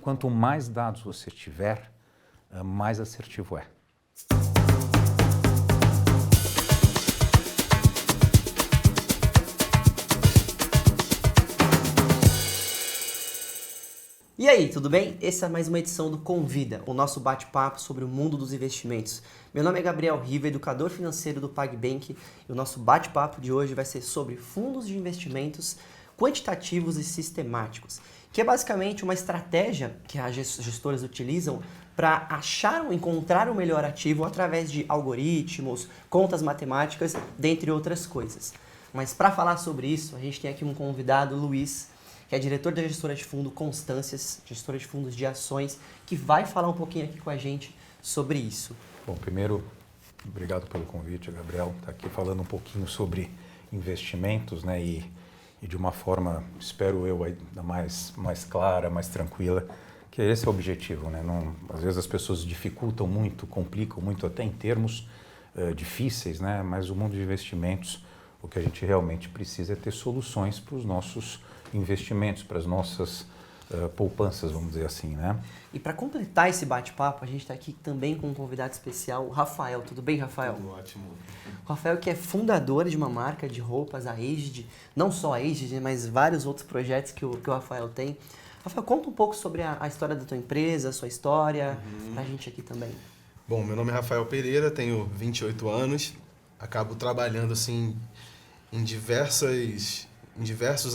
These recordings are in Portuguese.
quanto mais dados você tiver, mais assertivo é. E aí, tudo bem? Essa é mais uma edição do Convida, o nosso bate-papo sobre o mundo dos investimentos. Meu nome é Gabriel Riva, educador financeiro do PagBank, e o nosso bate-papo de hoje vai ser sobre fundos de investimentos quantitativos e sistemáticos, que é basicamente uma estratégia que as gestoras utilizam para achar ou encontrar o melhor ativo através de algoritmos, contas matemáticas, dentre outras coisas. Mas para falar sobre isso, a gente tem aqui um convidado, Luiz, que é diretor da gestora de fundo Constâncias, gestora de fundos de ações, que vai falar um pouquinho aqui com a gente sobre isso. Bom, primeiro, obrigado pelo convite, Gabriel. Está aqui falando um pouquinho sobre investimentos, né? E de uma forma, espero eu, ainda mais clara, mais tranquila, que esse é o objetivo, né? Não, às vezes as pessoas dificultam muito, complicam muito, até em termos difíceis, né? Mas o mundo de investimentos, o que a gente realmente precisa é ter soluções para os nossos investimentos, para as nossas poupanças, vamos dizer assim, né? E para completar esse bate-papo, a gente está aqui também com um convidado especial, o Rafael. Tudo bem, Rafael? Tudo ótimo. O Rafael, que é fundador de uma marca de roupas, a Aged, não só a Aged, mas vários outros projetos que o Rafael tem. Rafael, conta um pouco sobre a história da tua empresa, a sua história, pra gente aqui também. Bom, meu nome é Rafael Pereira, tenho 28 anos, acabo trabalhando assim em diversos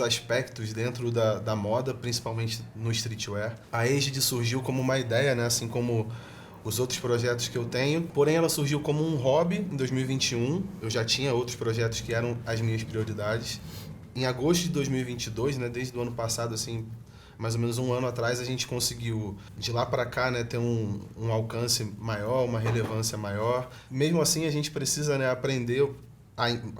aspectos dentro da moda, principalmente no streetwear. A Aged surgiu como uma ideia, né, assim como os outros projetos que eu tenho, porém ela surgiu como um hobby em 2021. Eu já tinha outros projetos que eram as minhas prioridades. Em agosto de 2022, né, desde o ano passado, assim, mais ou menos um ano atrás, a gente conseguiu, de lá para cá, né, ter um alcance maior, uma relevância maior. Mesmo assim, a gente precisa, né, aprender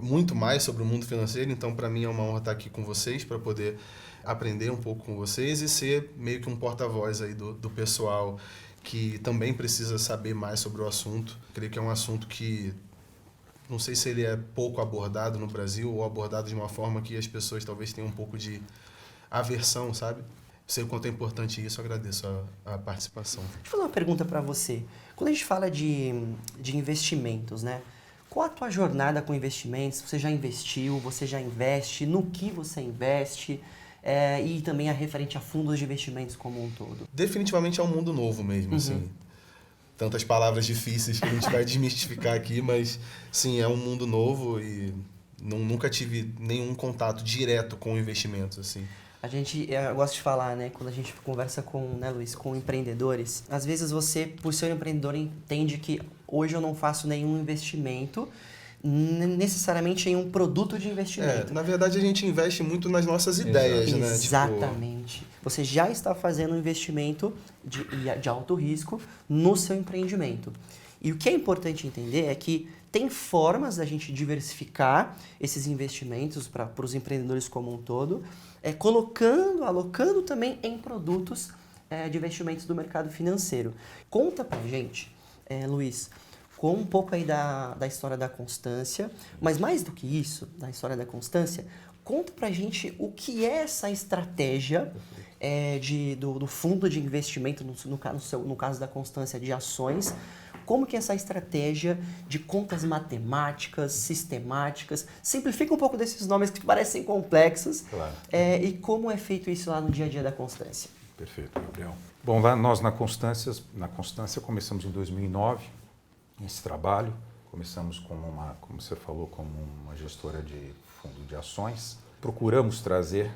muito mais sobre o mundo financeiro, então para mim é uma honra estar aqui com vocês, para poder aprender um pouco com vocês e ser meio que um porta-voz aí do pessoal que também precisa saber mais sobre o assunto. Creio que é um assunto que não sei se ele é pouco abordado no Brasil ou abordado de uma forma que as pessoas talvez tenham um pouco de aversão, sabe? Sei o quanto é importante isso, agradeço a participação. Deixa eu fazer uma pergunta para você. Quando a gente fala de investimentos, né? Qual a tua jornada com investimentos? Você já investiu? Você já investe? No que você investe? E também a referente a fundos de investimentos como um todo. Definitivamente é um mundo novo mesmo, assim. Tantas palavras difíceis que a gente vai desmistificar aqui, mas sim, é um mundo novo e nunca tive nenhum contato direto com investimentos, assim. Eu gosto de falar, né, quando a gente conversa com, né, Luiz, com empreendedores, às vezes você, por ser um empreendedor, entende que hoje eu não faço nenhum investimento, necessariamente em um produto de investimento. Na verdade, a gente investe muito nas nossas ideias, né? Exatamente. Você já está fazendo um investimento de alto risco no seu empreendimento. E o que é importante entender é que tem formas da gente diversificar esses investimentos para os empreendedores como um todo, alocando também em produtos de investimentos do mercado financeiro. Conta pra gente, Luiz, com um pouco aí da história da Constância, mas mais do que isso, da história da Constância, conta pra gente o que é essa estratégia do fundo de investimento, no caso da Constância, de ações. Como que é essa estratégia de contas matemáticas, sistemáticas, simplifica um pouco desses nomes que parecem complexos, Claro. E como é feito isso lá no dia a dia da Constância. Perfeito, Gabriel. Bom, lá nós na Constância começamos em 2009 esse trabalho. Começamos como você falou, como uma gestora de fundo de ações. Procuramos trazer,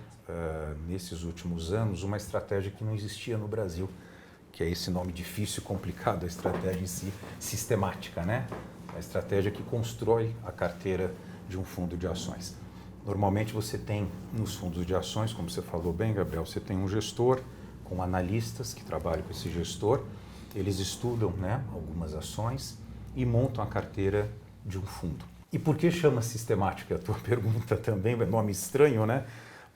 nesses últimos anos, uma estratégia que não existia no Brasil, que é esse nome difícil e complicado, a estratégia em si, sistemática, né? A estratégia que constrói a carteira de um fundo de ações. Normalmente você tem nos fundos de ações, como você falou bem, Gabriel, você tem um gestor com analistas que trabalham com esse gestor, eles estudam, né, algumas ações e montam a carteira de um fundo. E por que chama sistemática? A tua pergunta também, é nome estranho, né?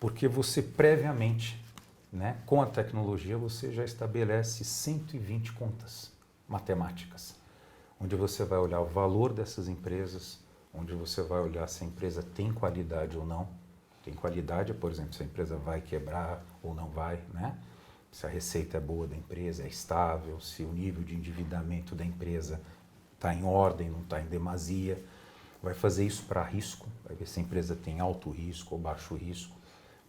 Porque você previamente, né, com a tecnologia, você já estabelece 120 contas matemáticas, onde você vai olhar o valor dessas empresas, onde você vai olhar se a empresa tem qualidade ou não. Tem qualidade, por exemplo, se a empresa vai quebrar ou não vai, né? se a receita é boa da empresa, é estável, se o nível de endividamento da empresa está em ordem, não está em demasia. Vai fazer isso para risco, vai ver se a empresa tem alto risco ou baixo risco.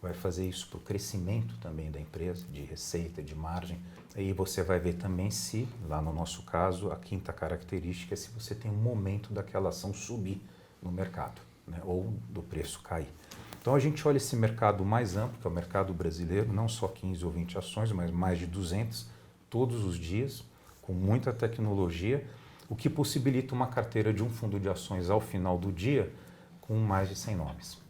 Vai fazer isso para o crescimento também da empresa, de receita, de margem. Aí você vai ver também se, lá no nosso caso, a quinta característica é se você tem um momento daquela ação subir no mercado, né, ou do preço cair. Então a gente olha esse mercado mais amplo, que é o mercado brasileiro, não só 15 ou 20 ações, mas mais de 200 todos os dias, com muita tecnologia, o que possibilita uma carteira de um fundo de ações ao final do dia com mais de 100 nomes.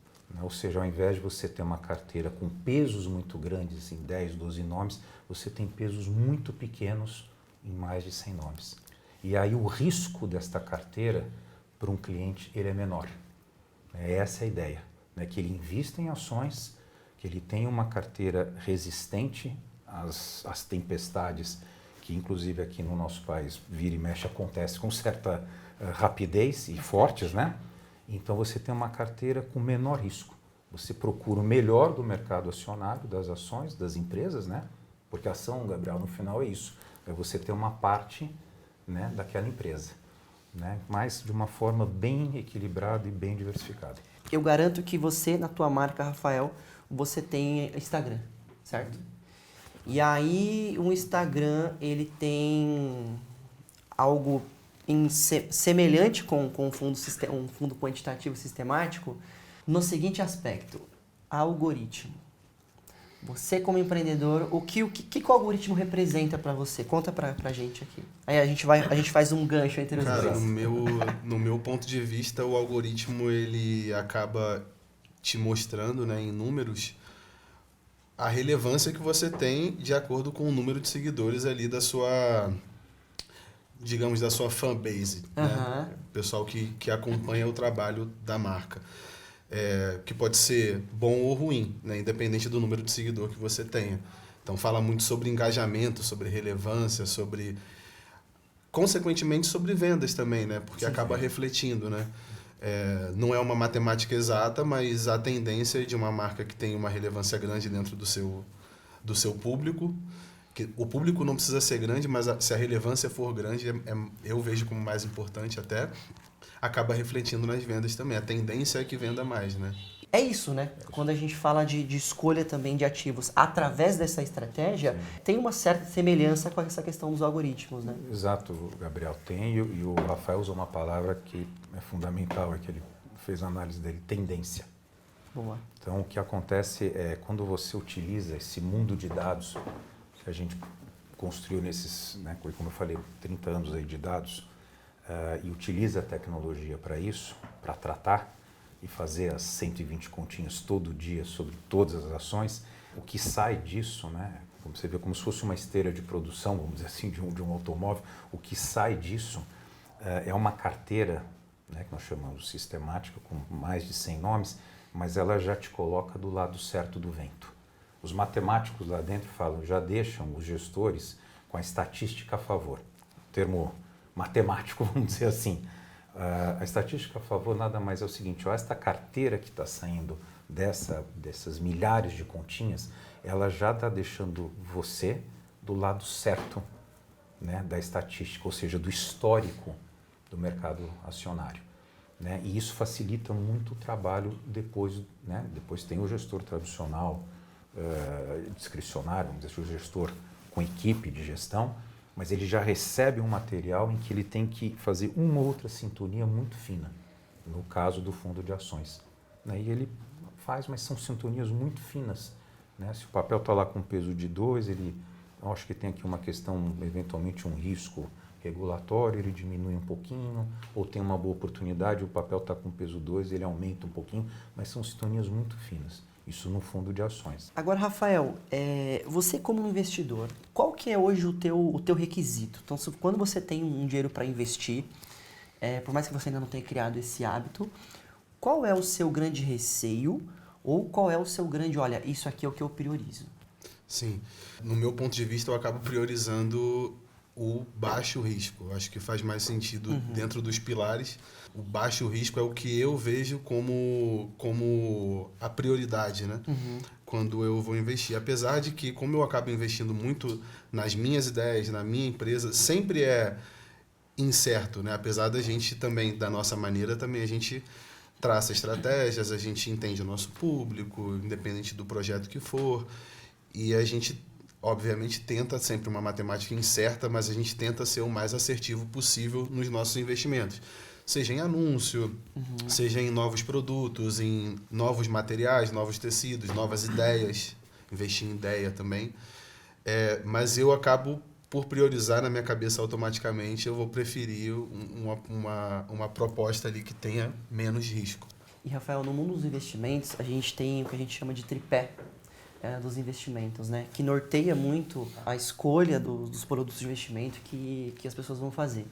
Ou seja, ao invés de você ter uma carteira com pesos muito grandes, assim, 10, 12 nomes, você tem pesos muito pequenos em mais de 100 nomes. E aí o risco desta carteira para um cliente ele é menor. Essa é a ideia, né? Que ele invista em ações, que ele tenha uma carteira resistente às tempestades, que inclusive aqui no nosso país vira e mexe acontece com certa rapidez e fortes, né? Então você tem uma carteira com menor risco. Você procura o melhor do mercado acionário, das ações, das empresas, né? Porque a ação, Gabriel, no final é isso. É você ter uma parte, né, daquela empresa, né? Mas de uma forma bem equilibrada e bem diversificada. Eu garanto que você, na tua marca, Rafael, você tem Instagram, certo? E aí o Instagram, ele tem algo semelhante com um fundo quantitativo sistemático no seguinte aspecto: algoritmo. Você como empreendedor, o que o algoritmo representa para você? Conta pra gente aqui. Aí a gente faz um gancho entre os Cara, dois. no meu ponto de vista, o algoritmo ele acaba te mostrando, né, em números a relevância que você tem de acordo com o número de seguidores ali da sua, digamos, da sua fanbase, né? O pessoal que acompanha o trabalho da marca. Que pode ser bom ou ruim, né? Independente do número de seguidor que você tenha. Então fala muito sobre engajamento, sobre relevância, sobre, consequentemente, sobre vendas também, né? Porque acaba refletindo, né? Não é uma matemática exata, mas a tendência de uma marca que tem uma relevância grande dentro do seu público, que o público não precisa ser grande, mas se a relevância for grande, eu vejo como mais importante até, acaba refletindo nas vendas também. A tendência é que venda mais, né? É isso, né? Quando a gente fala de escolha também de ativos através dessa estratégia, tem uma certa semelhança com essa questão dos algoritmos, né? Exato, Gabriel, tem, e o Rafael usou uma palavra que é fundamental, é que ele fez a análise dele, tendência. Boa. Então, o que acontece é quando você utiliza esse mundo de dados que a gente construiu nesses, né, como eu falei, 30 anos aí de dados, e utiliza a tecnologia para isso, para tratar e fazer as 120 continhas todo dia sobre todas as ações, o que sai disso, né, como você vê, como se fosse uma esteira de produção, vamos dizer assim, de um automóvel, o que sai disso é uma carteira, né, que nós chamamos sistemática, com mais de 100 nomes, mas ela já te coloca do lado certo do vento. Os matemáticos lá dentro falam, já deixam os gestores com a estatística a favor. O termo matemático, vamos dizer assim. A estatística a favor nada mais é o seguinte, ó, esta carteira que está saindo dessas milhares de continhas, ela já está deixando você do lado certo, né, da estatística, ou seja, do histórico do mercado acionário. Né? E isso facilita muito o trabalho depois, né? Depois tem o gestor tradicional, discricionário, vamos dizer, o gestor com equipe de gestão, mas ele já recebe um material em que ele tem que fazer uma ou outra sintonia muito fina, no caso do fundo de ações. Né? E ele faz, mas são sintonias muito finas. Né? Se o papel está lá com peso de 2, eu acho que tem aqui uma questão, eventualmente um risco regulatório, ele diminui um pouquinho, ou tem uma boa oportunidade, o papel está com peso 2, ele aumenta um pouquinho, mas são sintonias muito finas. Isso no fundo de ações. Agora, Rafael, você como investidor, qual que é hoje o teu requisito? Então, quando você tem um dinheiro para investir, por mais que você ainda não tenha criado esse hábito, qual é o seu grande receio ou qual é o seu grande, olha, isso aqui é o que eu priorizo? Sim. No meu ponto de vista, eu acabo priorizando o baixo risco. Eu acho que faz mais sentido dentro dos pilares. O baixo risco é o que eu vejo como a prioridade, né? quando eu vou investir. Apesar de que, como eu acabo investindo muito nas minhas ideias, na minha empresa, sempre é incerto, né? Apesar da gente também, da nossa maneira, também a gente traça estratégias, a gente entende o nosso público, independente do projeto que for, e a gente, obviamente, tenta sempre uma matemática incerta, mas a gente tenta ser o mais assertivo possível nos nossos investimentos. Seja em anúncio, seja em novos produtos, em novos materiais, novos tecidos, novas ideias, investir em ideia também. Mas eu acabo por priorizar na minha cabeça automaticamente, eu vou preferir uma proposta ali que tenha menos risco. E, Rafael, no mundo dos investimentos, a gente tem o que a gente chama de tripé dos investimentos, né? Que norteia muito a escolha dos produtos de investimento que as pessoas vão fazer,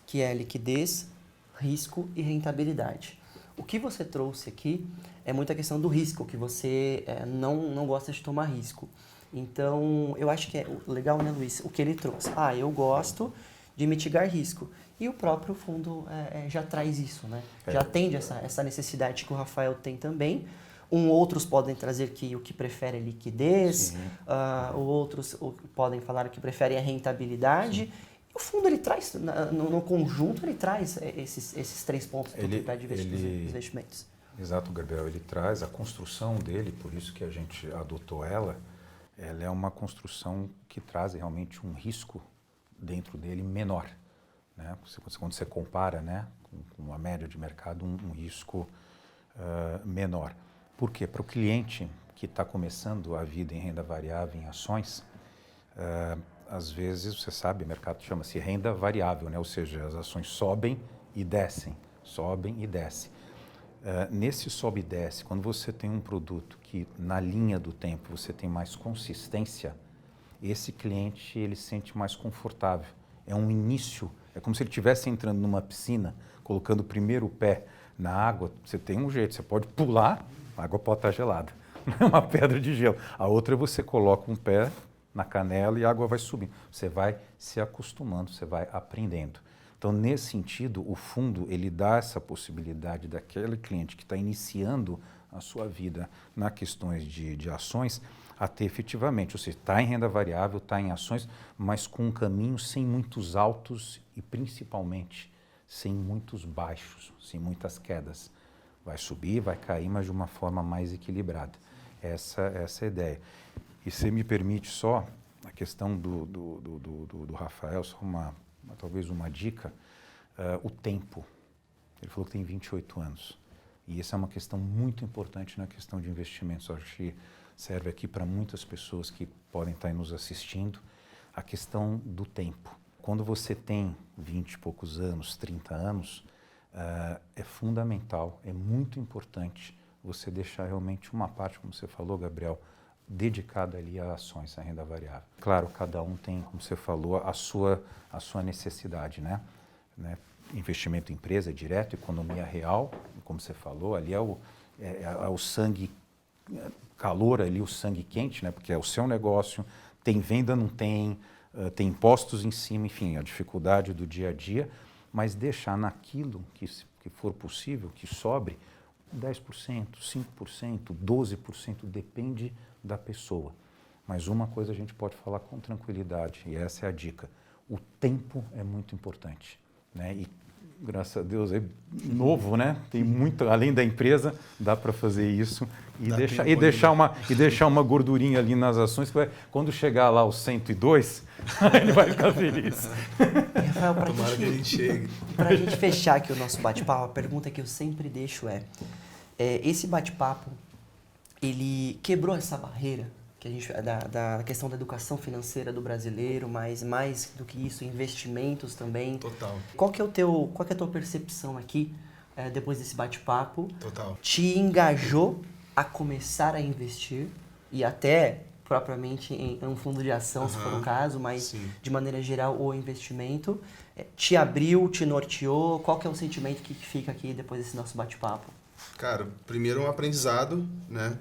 que é liquidez, risco e rentabilidade. O que você trouxe aqui é muita questão do risco, que você não gosta de tomar risco. Então, eu acho que é legal, né, Luiz, o que ele trouxe. Eu gosto de mitigar risco. E o próprio fundo já traz isso, né? Já atende essa necessidade que o Rafael tem também. Outros podem trazer que o que prefere é liquidez, outros podem falar que preferem a rentabilidade. Sim. E o fundo, ele traz, no conjunto, ele traz esses 3 pontos do tripé de investimentos. Exato, Gabriel. Ele traz a construção dele, por isso que a gente adotou ela. Ela é uma construção que traz realmente um risco dentro dele menor, né? Quando você compara, né, com a média de mercado, um risco menor. Por quê? Para o cliente que está começando a vida em renda variável, em ações, às vezes, você sabe, o mercado chama-se renda variável, né? Ou seja, as ações sobem e descem, sobem e descem. Nesse sobe e desce, quando você tem um produto que na linha do tempo você tem mais consistência, esse cliente ele se sente mais confortável. É um início, é como se ele estivesse entrando numa piscina, colocando o primeiro pé na água. Você tem um jeito, você pode pular, a água pode estar gelada, não é uma pedra de gelo. A outra é você coloca um pé na canela e a água vai subindo. Você vai se acostumando, você vai aprendendo. Então, nesse sentido, o fundo ele dá essa possibilidade daquele cliente que está iniciando a sua vida nas questões de ações a ter efetivamente, ou seja, está em renda variável, está em ações, mas com um caminho sem muitos altos e principalmente sem muitos baixos, sem muitas quedas. Vai subir, vai cair, mas de uma forma mais equilibrada. Essa é a ideia. E se me permite só a questão do Rafael, só talvez uma dica, o tempo. Ele falou que tem 28 anos. E essa é uma questão muito importante na questão de investimentos. Acho que serve aqui para muitas pessoas que podem estar aí nos assistindo, a questão do tempo. Quando você tem 20 e poucos anos, 30 anos, é fundamental, é muito importante você deixar realmente uma parte, como você falou, Gabriel, dedicada ali a ações, a renda variável. Claro, cada um tem, como você falou, a sua necessidade, né? Investimento em empresa direto, economia real, como você falou, ali é o sangue calor, ali o sangue quente, né? Porque é o seu negócio, tem venda, não tem, tem impostos em cima, enfim, a dificuldade do dia a dia, mas deixar naquilo que for possível, que sobre, 10%, 5%, 12%, depende da pessoa. Mas uma coisa a gente pode falar com tranquilidade, e essa é a dica. O tempo é muito importante, né? E graças a Deus é novo, né? Tem muito, além da empresa, dá para fazer isso e deixar uma gordurinha ali nas ações, que quando chegar lá aos 102, ele vai ficar feliz. E, Rafael, para a gente fechar aqui o nosso bate-papo, a pergunta que eu sempre deixo esse bate-papo, ele quebrou essa barreira que a gente, da questão da educação financeira do brasileiro, mas mais do que isso, investimentos também. Total. Qual que é a tua percepção aqui, depois desse bate-papo? Total. Te engajou a começar a investir e até propriamente em um fundo de ação, se for o caso, mas sim, de maneira geral o investimento, te abriu, te norteou? Qual que é o sentimento que fica aqui depois desse nosso bate-papo? Cara, primeiro um aprendizado, né?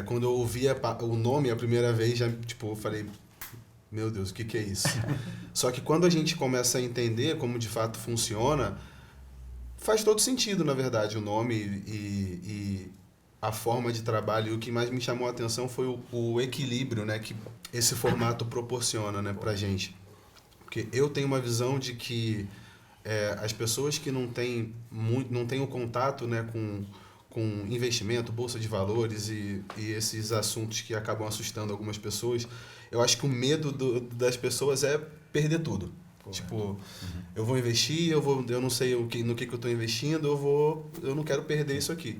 Quando eu ouvi o nome a primeira vez, já eu falei, meu Deus, o que é isso? Só que quando a gente começa a entender como de fato funciona, faz todo sentido, na verdade, o nome e a forma de trabalho, e o que mais me chamou a atenção foi o equilíbrio, né, que esse formato proporciona, né, pra gente. Porque eu tenho uma visão de que as pessoas que não têm o contato, né, com investimento, bolsa de valores e esses assuntos que acabam assustando algumas pessoas, eu acho que o medo das pessoas é perder tudo. Tipo, eu vou investir, eu não sei no que eu estou investindo, eu não quero perder isso aqui,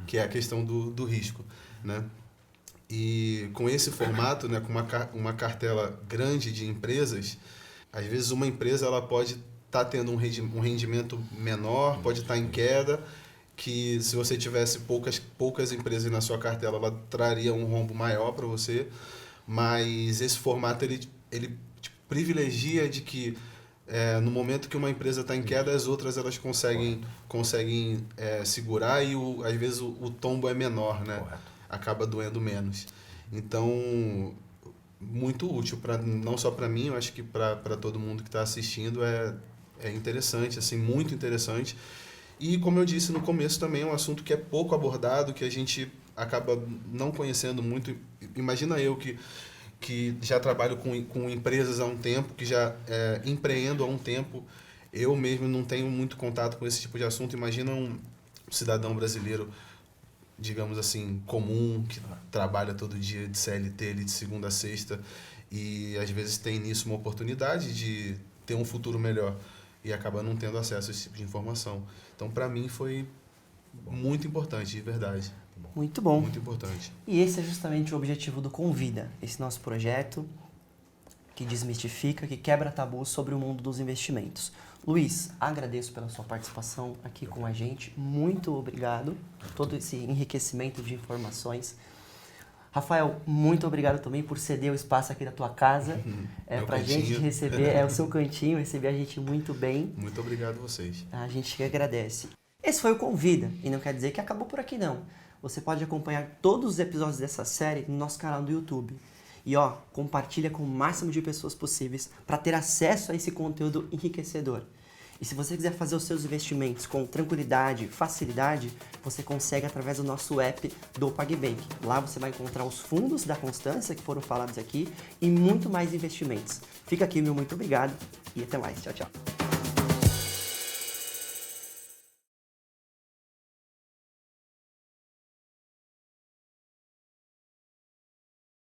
que é a questão do risco, né? E com esse formato, né, com uma cartela grande de empresas, às vezes uma empresa ela pode estar tendo um rendimento menor, pode estar em queda, que se você tivesse poucas empresas na sua cartela, ela traria um rombo maior para você, mas esse formato ele tipo, privilegia de que no momento que uma empresa está em queda, as outras elas conseguem segurar e às vezes o tombo é menor, né? Correto. Acaba doendo menos. Então, muito útil, não só para mim, eu acho que para todo mundo que está assistindo é interessante, assim, muito interessante. E como eu disse no começo também, é um assunto que é pouco abordado, que a gente acaba não conhecendo muito. Imagina eu que já trabalho com empresas há um tempo, que já empreendo há um tempo, eu mesmo não tenho muito contato com esse tipo de assunto. Imagina um cidadão brasileiro, digamos assim, comum, que trabalha todo dia de CLT, ali, de segunda a sexta, e às vezes tem nisso uma oportunidade de ter um futuro melhor e acaba não tendo acesso a esse tipo de informação. Então, para mim, foi muito importante, de verdade. Muito bom. Muito importante. E esse é justamente o objetivo do Convida, esse nosso projeto que desmistifica, que quebra tabus sobre o mundo dos investimentos. Luiz, agradeço pela sua participação aqui com a gente. Muito obrigado por todo esse enriquecimento de informações. Rafael, muito obrigado também por ceder o espaço aqui da tua casa. Pra gente receber, o seu cantinho, receber a gente muito bem. Muito obrigado a vocês. A gente que agradece. Esse foi o Convida, e não quer dizer que acabou por aqui não. Você pode acompanhar todos os episódios dessa série no nosso canal do YouTube. E compartilha com o máximo de pessoas possíveis para ter acesso a esse conteúdo enriquecedor. E se você quiser fazer os seus investimentos com tranquilidade, facilidade, você consegue através do nosso app do PagBank. Lá você vai encontrar os fundos da Constância que foram falados aqui e muito mais investimentos. Fica aqui, meu muito obrigado e até mais. Tchau, tchau.